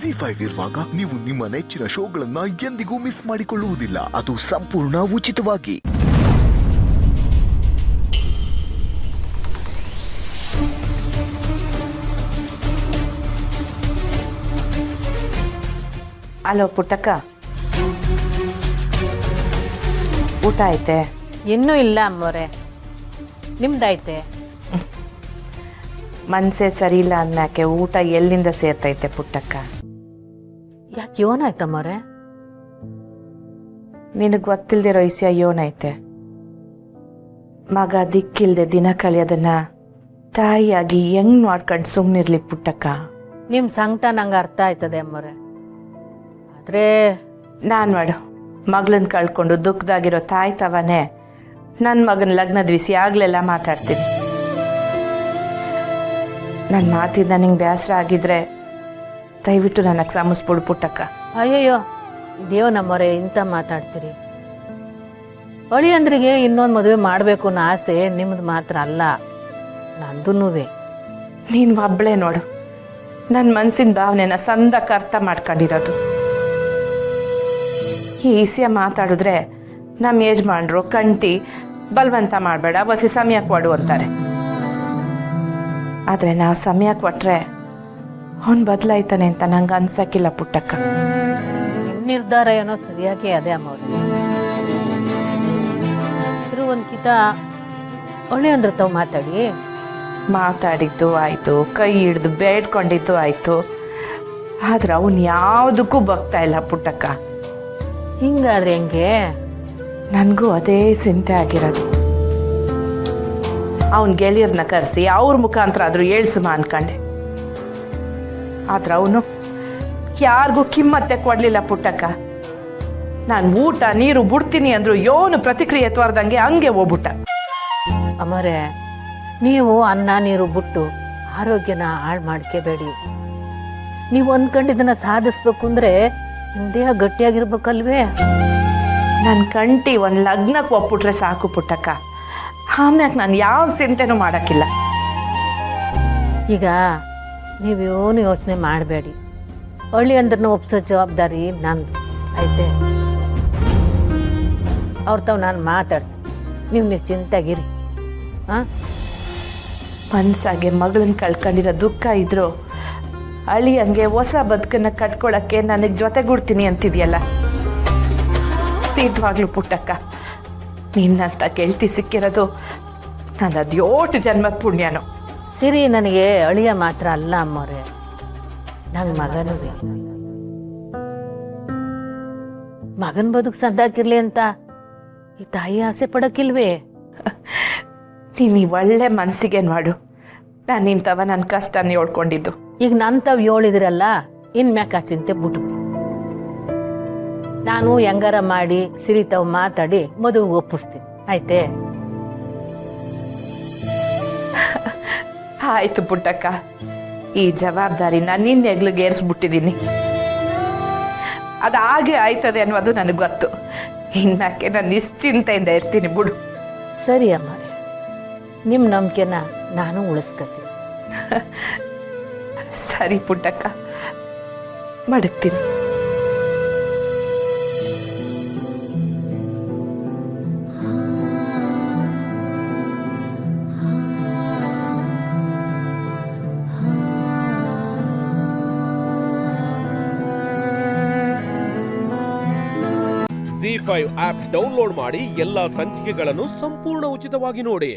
ಜಿ5 ಇರುವಾಗ ನೀವು ನಿಮ್ಮ ನೆಚ್ಚಿನ ಶೋಗಳನ್ನ ಎಂದಿಗೂ ಮಿಸ್ ಮಾಡಿಕೊಳ್ಳುವುದಿಲ್ಲ. ಅದು ಸಂಪೂರ್ಣ ಉಚಿತವಾಗಿ. ಹಲೋ ಪುಟ್ಟಕ್ಕ, ಊಟ ಐತೆ? ಇನ್ನೂ ಇಲ್ಲ ಅಮ್ಮೋರೆ, ನಿಮ್ದಾಯ್ತೆ? ಮನಸ್ಸೇ ಸರಿ ಇಲ್ಲ ಅನ್ನಕ್ಕೆ ಊಟ ಎಲ್ಲಿಂದ ಸೇರ್ತೈತೆ ಪುಟ್ಟಕ್ಕ? ಯಾಕೆ ಯೋನಾಯ್ತಮ್ಮೋರೆ? ನಿನಗೆ ಗೊತ್ತಿಲ್ದಿರೋ ವಿಷಯ ಯೋನೈತೆ. ಮಗ ದಿಕ್ಕಿಲ್ದೆ ದಿನ ಕಳೆಯೋದನ್ನ ತಾಯಿಯಾಗಿ ಹೆಂಗ್ ನೋಡ್ಕೊಂಡು ಸುಮ್ಮನಿರ್ಲಿ ಪುಟ್ಟಕ್ಕ? ನಿಮ್ಮ ಸಂಕಟ ನಂಗೆ ಅರ್ಥ ಆಯ್ತದೆ ಅಮ್ಮೋರೆ. ಆದರೆ ನಾನು ಮಾಡು ಮಗಳನ್ನ ಕಳ್ಕೊಂಡು ದುಃಖದಾಗಿರೋ ತಾಯಿ ತವನೇ ನನ್ನ ಮಗನ ಲಗ್ನದ ವಿಷಯ ಆಗ್ಲೆಲ್ಲ ಮಾತಾಡ್ತೀನಿ. ನನ್ನ ಮಾತಿಂದ ನಿಂಗೆ ಬೇಸರ ಆಗಿದ್ರೆ ದಯವಿಟ್ಟು ನನಗೆ ಕ್ಷಮಿಸ್ಬಿಡು ಪುಟ್ಟಕ್ಕ. ಅಯ್ಯಯ್ಯೋ, ಇದೇವ್ ನಮ್ಮೋರೆ ಇಂಥ ಮಾತಾಡ್ತೀರಿ? ಅಳಿಯಂದ್ರಿಗೆ ಇನ್ನೊಂದು ಮದುವೆ ಮಾಡಬೇಕು ಅನ್ನೋ ಆಸೆ ನಿಮ್ಮದು ಮಾತ್ರ ಅಲ್ಲ, ನಂದೂ. ನೀನು ಒಬ್ಬಳೇ ನೋಡು ನನ್ನ ಮನಸ್ಸಿನ ಭಾವನೆನ ಸಂದಕ್ಕೆ ಅರ್ಥ ಮಾಡ್ಕೊಂಡಿರೋದು. ಈ ವಿಷಯ ಮಾತಾಡಿದ್ರೆ ನಮ್ಮ ಯಜಮಾನ್ರು ಕಂಟಿ ಬಲವಂತ ಮಾಡಬೇಡ, ಹೊಸ ಸಮಯ ಕೊಡು ಅಂತಾರೆ. ಆದರೆ ನಾವು ಸಮಯ ಕೊಟ್ಟರೆ ಅವನು ಬದಲಾಯ್ತಾನೆ ಅಂತ ನಂಗೆ ಅನ್ಸಕ್ಕಿಲ್ಲ ಪುಟ್ಟಕ್ಕ. ನಿಮ್ಮ ನಿರ್ಧಾರ ಏನೋ ಸರಿಯಾಗಿ ಅದೇ ಅಮ್ಮವ್ರೆ. ಇದ್ರೂ ಒಂದು ಕಿತ ಅಳಿಯಂದ್ರ ತಾವು ಮಾತಾಡಿದ್ದು ಆಯಿತು, ಕೈ ಹಿಡ್ದು ಬೇಡ್ಕೊಂಡಿದ್ದು ಆಯಿತು. ಆದ್ರೆ ಅವನು ಯಾವುದಕ್ಕೂ ಬಗ್ತಾ ಇಲ್ಲ ಪುಟ್ಟಕ್ಕ. ಹಿಂಗಾದ್ರೆ ಹೆಂಗೆ? ನನಗೂ ಅದೇ ಚಿಂತೆ ಆಗಿರೋದು. ಅವನ ಗೆಳೆಯರನ್ನ ಕರೆಸಿ ಅವ್ರ ಮುಖಾಂತರ ಆದರೂ ಏಳ್ಸುಮ ಅನ್ಕಂಡೆ. ಆದ್ರೆ ಅವನು ಯಾರಿಗೂ ಕಿಮ್ಮತ್ತೆ ಕೊಡಲಿಲ್ಲ ಪುಟ್ಟಕ್ಕ. ನಾನು ಊಟ ನೀರು ಬಿಡ್ತೀನಿ ಅಂದ್ರು ಯೋನು ಪ್ರತಿಕ್ರಿಯೆ ತೋರ್ದಂಗೆ ಹಂಗೆ ಹೋಗ್ಬಿಟ್ಟ. ಅಮ್ಮರೇ, ನೀವು ಅನ್ನ ನೀರು ಬಿಟ್ಟು ಆರೋಗ್ಯನ ಹಾಳು ಮಾಡ್ಕೋಬೇಡಿ. ನೀವು ಅಂದ್ಕೊಂಡಿದ್ದನ್ನ ಸಾಧಿಸ್ಬೇಕು ಅಂದರೆ ನಿಮ್ಮ ದೇಹ ಗಟ್ಟಿಯಾಗಿರ್ಬೇಕಲ್ವೇ? ನನ್ನ ಕಂಟಿ ಒಂದು ಲಗ್ನಕ್ಕೆ ಒಪ್ಪಿಟ್ರೆ ಸಾಕು ಪುಟ್ಟಕ್ಕ. ಆಮ್ಯಾಕೆ ನಾನು ಯಾವ ಚಿಂತೆನೂ ಮಾಡೋಕ್ಕಿಲ್ಲ. ಈಗ ನೀವೇನು ಯೋಚನೆ ಮಾಡಬೇಡಿ. ಅಳಿಯಂದ್ರನ್ನ ಒಪ್ಸೋ ಜವಾಬ್ದಾರಿ ನಂದು ಆಯ್ತೆ. ಅವ್ರ ತಾವು ನಾನು ಮಾತಾಡ್ತೀನಿ, ನೀವು ನಿಶ್ಚಿಂತಾಗಿರಿ. ಹಾಂ, ಮನ್ಸಾಗೆ ಮಗಳನ್ನ ಕಳ್ಕೊಂಡಿರೋ ದುಃಖ ಇದ್ರು ಅಳಿಯಂಗೆ ಹೊಸ ಬದುಕನ್ನ ಕಟ್ಕೊಳ್ಳೋಕ್ಕೆ ನನಗೆ ಜೊತೆಗೂಡ್ತೀನಿ ಅಂತಿದ್ಯಲ್ಲ, ನಿಜವಾಗ್ಲೂ ಪುಟ್ಟಕ್ಕ ನಿನ್ನಂತ ಗೆಳತಿ ಸಿಕ್ಕಿರೋದು ನನ್ನ ಅದ್ಯೋಟು ಜನ್ಮದ ಪುಣ್ಯನೋ. ಸಿರಿ ನನಗೆ ಅಳಿಯ ಮಾತ್ರ ಅಲ್ಲ ಅಮ್ಮವ್ರೆ, ನಂಗೆ ಮಗನೂ ಬೇಕು. ಮಗನ ಬದುಕು ಸದ್ದಾಕಿರ್ಲಿ ಅಂತ ಈ ತಾಯಿ ಆಸೆ ಪಡೋಕ್ಕಿಲ್ವೇ? ನೀನು ಈ ಒಳ್ಳೆ ಮನಸ್ಸಿಗೆ ಮಾಡು. ನಾನು ನಿಂತವ ನನ್ನ ಕಷ್ಟನ ಹೇಳ್ಕೊಂಡಿದ್ದು. ಈಗ ನಂತವ್ ಹೇಳಿದ್ರಲ್ಲ, ಇನ್ಮ್ಯಾಕ ಆ ಚಿಂತೆ ಬಿಟ್ಬಿಡಿ. ನಾನು ಹೆಂಗಾರ ಮಾಡಿ ಸಿರಿತಾವ್ ಮಾತಾಡಿ ಮದುವೆಗೆ ಒಪ್ಪಿಸ್ತೀನಿ ಆಯ್ತೆ? ಆಯ್ತು ಪುಟ್ಟಕ್ಕ, ಈ ಜವಾಬ್ದಾರಿನ ನಿನ್ನ ಹೆಗ್ಲಿಗೆ ಏರಿಸ್ಬಿಟ್ಟಿದ್ದೀನಿ. ಅದು ಹಾಗೆ ಆಯ್ತದೆ ಅನ್ನೋದು ನನಗೆ ಗೊತ್ತು. ಇನ್ಮ್ಯಾಕೆ ನಾನು ನಿಶ್ಚಿಂತೆಯಿಂದ ಇರ್ತೀನಿ ಬಿಡು. ಸರಿ ಅಮ್ಮರೇ, ನಿಮ್ಮ ನಂಬಿಕೆನ ನಾನು ಉಳಿಸ್ಕೊತೀನಿ. ಸರಿ ಪುಟ್ಟಕ್ಕ, ಮಡಗ್ತೀನಿ. ಜಿ5 ಆಪ್ ಡೌನ್ಲೋಡ್ ಮಾಡಿ ಎಲ್ಲಾ ಸಂಚಿಕೆಗಳನ್ನು ಸಂಪೂರ್ಣ ಉಚಿತವಾಗಿ ನೋಡಿ.